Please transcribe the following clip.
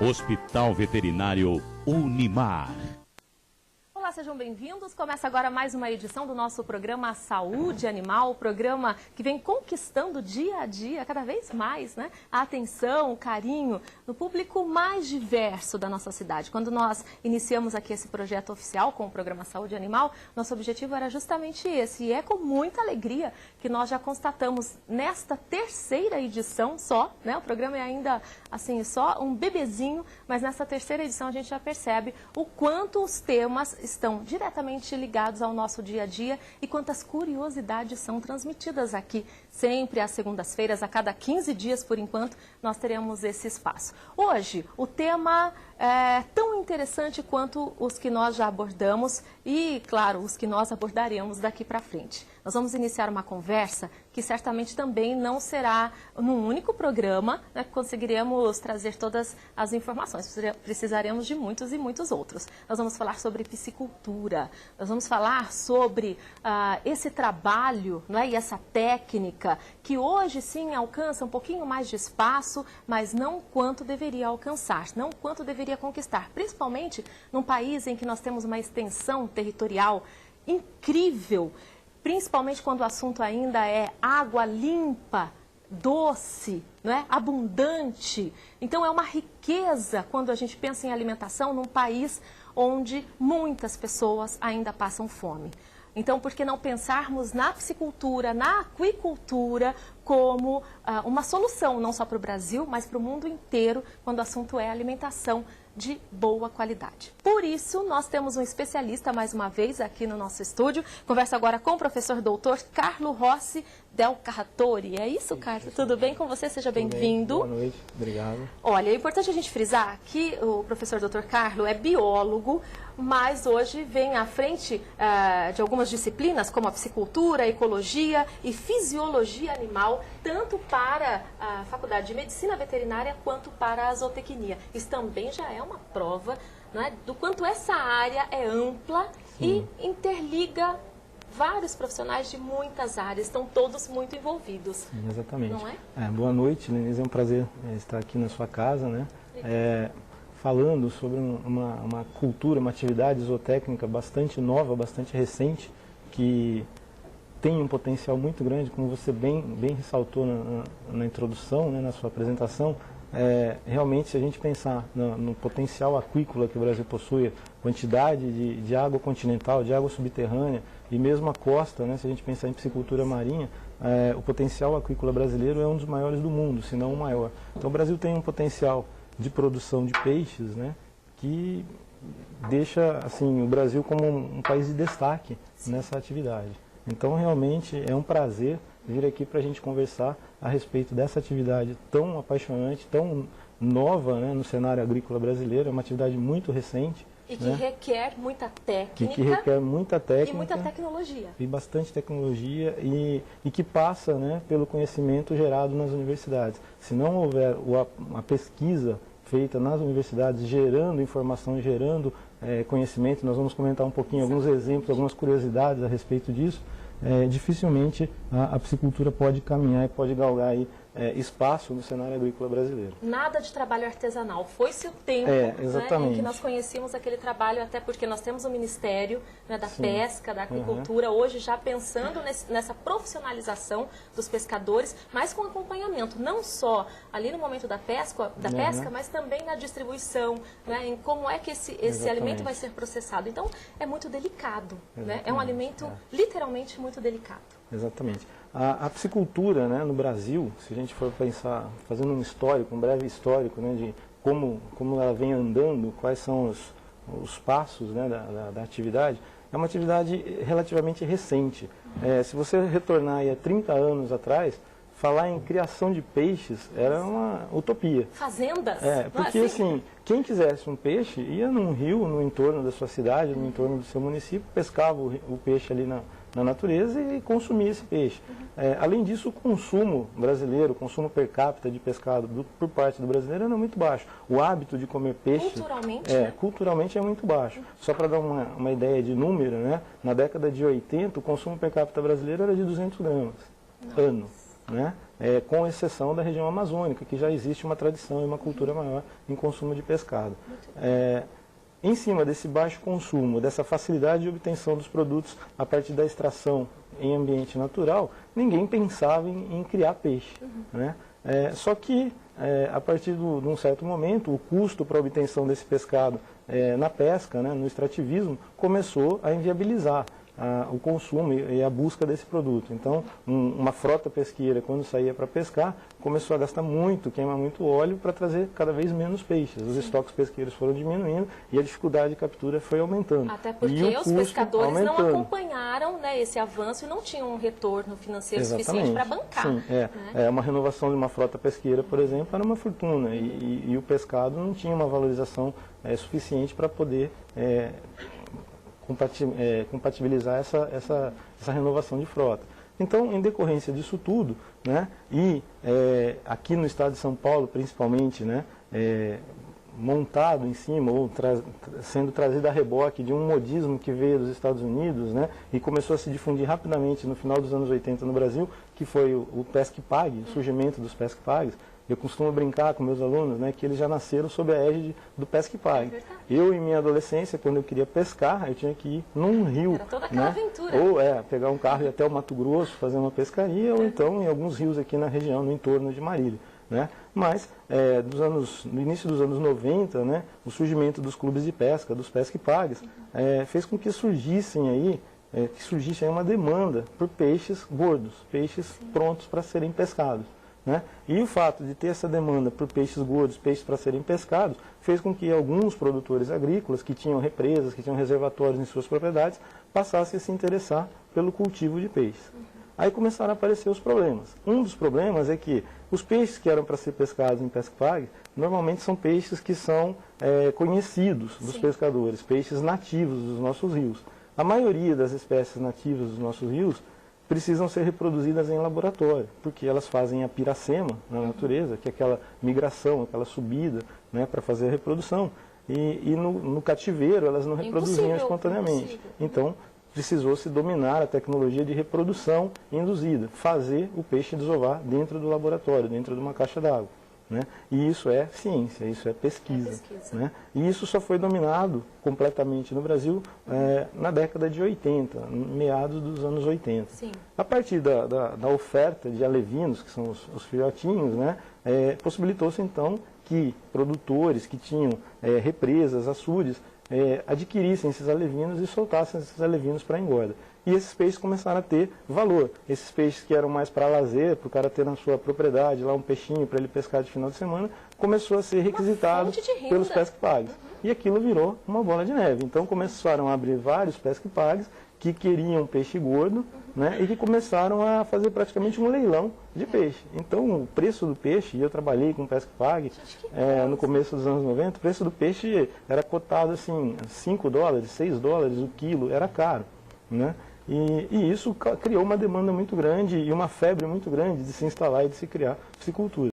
Hospital Veterinário Unimar. Olá, sejam bem-vindos. Começa agora mais uma edição do nosso programa Saúde Animal, o programa que vem conquistando dia a dia, cada vez mais, né, a atenção, o carinho do público mais diverso da nossa cidade. Quando nós iniciamos aqui esse projeto oficial com o programa Saúde Animal, nosso objetivo era justamente esse. E é com muita alegria que nós já constatamos nesta terceira edição só, né, o programa é ainda assim só um bebezinho, mas nessa terceira edição a gente já percebe o quanto os temas estão diretamente ligados ao nosso dia a dia e quantas curiosidades são transmitidas aqui. Sempre às segundas-feiras, a cada 15 dias por enquanto, nós teremos esse espaço. Hoje, o tema é tão interessante quanto os que nós já abordamos e, claro, os que nós abordaremos daqui para frente. Nós vamos iniciar uma conversa que certamente também não será num único programa, né, que conseguiremos trazer todas as informações. Precisaremos de muitos e muitos outros. Nós vamos falar sobre piscicultura, nós vamos falar sobre esse trabalho, né, e essa técnica que hoje sim alcança um pouquinho mais de espaço, mas não quanto deveria alcançar, não quanto deveria conquistar, principalmente num país em que nós temos uma extensão territorial incrível, principalmente quando o assunto ainda é água limpa, doce, né, abundante. Então é uma riqueza quando a gente pensa em alimentação num país onde muitas pessoas ainda passam fome. Então, por que não pensarmos na piscicultura, na aquicultura, como uma solução, não só para o Brasil, mas para o mundo inteiro, quando o assunto é alimentação de boa qualidade. Por isso, nós temos um especialista, mais uma vez, aqui no nosso estúdio. Converso agora com o professor doutor Carlo Rossi Del Carratore. É isso, Carlos? Tudo bem com você? Seja bem-vindo. Boa noite, obrigado. Olha, é importante a gente frisar que o professor doutor Carlo é biólogo, mas hoje vem à frente de algumas disciplinas, como a piscicultura, a ecologia e fisiologia animal, tanto para a Faculdade de Medicina Veterinária quanto para a zootecnia. Isso também já é uma prova, né, do quanto essa área é ampla. Sim. E interliga vários profissionais de muitas áreas, estão todos muito envolvidos. Sim, exatamente. Não é? Boa noite, Lenise, é um prazer estar aqui na sua casa, né? Falando sobre uma cultura, uma atividade zootécnica bastante nova, bastante recente, que tem um potencial muito grande, como você bem ressaltou na introdução, né, na sua apresentação. Realmente, se a gente pensar no potencial aquícola que o Brasil possui, quantidade de água continental, de água subterrânea e mesmo a costa, né, se a gente pensar em piscicultura marinha, o potencial aquícola brasileiro é um dos maiores do mundo, se não o maior. Então o Brasil tem um potencial de produção de peixes, né, que deixa assim, o Brasil como um país de destaque nessa atividade. Então realmente é um prazer vir aqui para a gente conversar a respeito dessa atividade tão apaixonante, tão nova, né, no cenário agrícola brasileiro. É uma atividade muito recente. E que, né, requer muita técnica. E que requer muita técnica. E muita tecnologia. E bastante tecnologia e que passa, né, pelo conhecimento gerado nas universidades. Se não houver a pesquisa feita nas universidades, gerando informação, gerando conhecimento, nós vamos comentar um pouquinho, alguns exemplos, algumas curiosidades a respeito disso. Dificilmente a piscicultura pode caminhar e pode galgar aí, espaço no cenário agrícola brasileiro. Nada de trabalho artesanal. Foi-se o tempo, exatamente, né, em que nós conhecíamos aquele trabalho, até porque nós temos o Ministério, né, da Pesca, da Aquicultura, hoje já pensando nessa profissionalização dos pescadores, mas com acompanhamento, não só ali no momento da pesca, mas também na distribuição, né, em como é que esse alimento vai ser processado. Então, é muito delicado, né? É um alimento literalmente muito delicado. Exatamente. A piscicultura, né, no Brasil, se a gente for pensar, fazendo um histórico, um breve histórico, né, de como ela vem andando, quais são os passos, né, da atividade, é uma atividade relativamente recente. Se você retornar aí a 30 anos atrás, falar em criação de peixes era uma utopia. Fazendas? Porque assim, quem quisesse um peixe ia num rio, no entorno da sua cidade, no entorno do seu município, pescava o peixe ali na natureza e consumia esse peixe. Além disso, o consumo brasileiro, o consumo per capita de pescado por parte do brasileiro era muito baixo. O hábito de comer peixe culturalmente é muito baixo. Só para dar uma ideia de número, né, na década de 80, o consumo per capita brasileiro era de 200 gramas ano. Né? com exceção da região amazônica, que já existe uma tradição e uma cultura maior em consumo de pescado. Em cima desse baixo consumo, dessa facilidade de obtenção dos produtos a partir da extração em ambiente natural, ninguém pensava em criar peixe, né? Só que, a partir de um certo momento, o custo para a obtenção desse pescado na pesca, né, no extrativismo, começou a inviabilizar o consumo e a busca desse produto. Então, uma frota pesqueira, quando saía para pescar, começou a gastar muito, queimar muito óleo para trazer cada vez menos peixes. Os estoques pesqueiros foram diminuindo e a dificuldade de captura foi aumentando. Até porque os pescadores não acompanharam, né, esse avanço e não tinham um retorno financeiro suficiente para bancar. Sim, né? Uma renovação de uma frota pesqueira, por exemplo, era uma fortuna e o pescado não tinha uma valorização suficiente para poder compatibilizar essa renovação de frota. Então, em decorrência disso tudo, né, e aqui no estado de São Paulo, principalmente, né, montado em cima ou sendo trazido a reboque de um modismo que veio dos Estados Unidos, né, e começou a se difundir rapidamente no final dos anos 80 no Brasil, que foi o Pesque Pague, o surgimento dos Pesque Pagues. Eu costumo brincar com meus alunos, né, que eles já nasceram sob a égide do Pesque Pague. Eu, em minha adolescência, quando eu queria pescar, eu tinha que ir num rio. Era toda aquela aventura. Ou pegar um carro e ir até o Mato Grosso, fazer uma pescaria, ou então em alguns rios aqui na região, no entorno de Marília. Né? Mas, no início dos anos 90, né, o surgimento dos clubes de pesca, dos Pesque Pagues, fez com que surgisse aí uma demanda por peixes gordos, peixes prontos para serem pescados. Né? E o fato de ter essa demanda por peixes gordos, peixes para serem pescados, fez com que alguns produtores agrícolas que tinham represas, que tinham reservatórios em suas propriedades, passassem a se interessar pelo cultivo de peixes. Aí começaram a aparecer os problemas. Um dos problemas é que os peixes que eram para ser pescados em Pesque Pague, normalmente são peixes que são conhecidos dos pescadores, peixes nativos dos nossos rios. A maioria das espécies nativas dos nossos rios precisam ser reproduzidas em laboratório, porque elas fazem a piracema na natureza, que é aquela migração, aquela subida, né, para fazer a reprodução. E no cativeiro elas não reproduziam espontaneamente. Então, precisou-se dominar a tecnologia de reprodução induzida, fazer o peixe desovar dentro do laboratório, dentro de uma caixa d'água. Né? E isso é ciência, isso é pesquisa. Né? E isso só foi dominado completamente no Brasil na década de 80, meados dos anos 80. Sim. A partir da oferta de alevinos, que são os filhotinhos, né, possibilitou-se então que produtores que tinham represas, açudes, adquirissem esses alevinos e soltassem esses alevinos para engorda. E esses peixes começaram a ter valor. Esses peixes que eram mais para lazer, para o cara ter na sua propriedade lá um peixinho para ele pescar de final de semana, começou a ser requisitado pelos Pesque Pagues. E aquilo virou uma bola de neve. Então começaram a abrir vários Pesque Pagues que queriam peixe gordo, né, e que começaram a fazer praticamente um leilão de peixe. Então o preço do peixe, e eu trabalhei com Pesque Pague no começo dos anos 90, o preço do peixe era cotado assim, $5, $6 o quilo, era caro. Né? E isso criou uma demanda muito grande e uma febre muito grande de se instalar e de se criar piscicultura.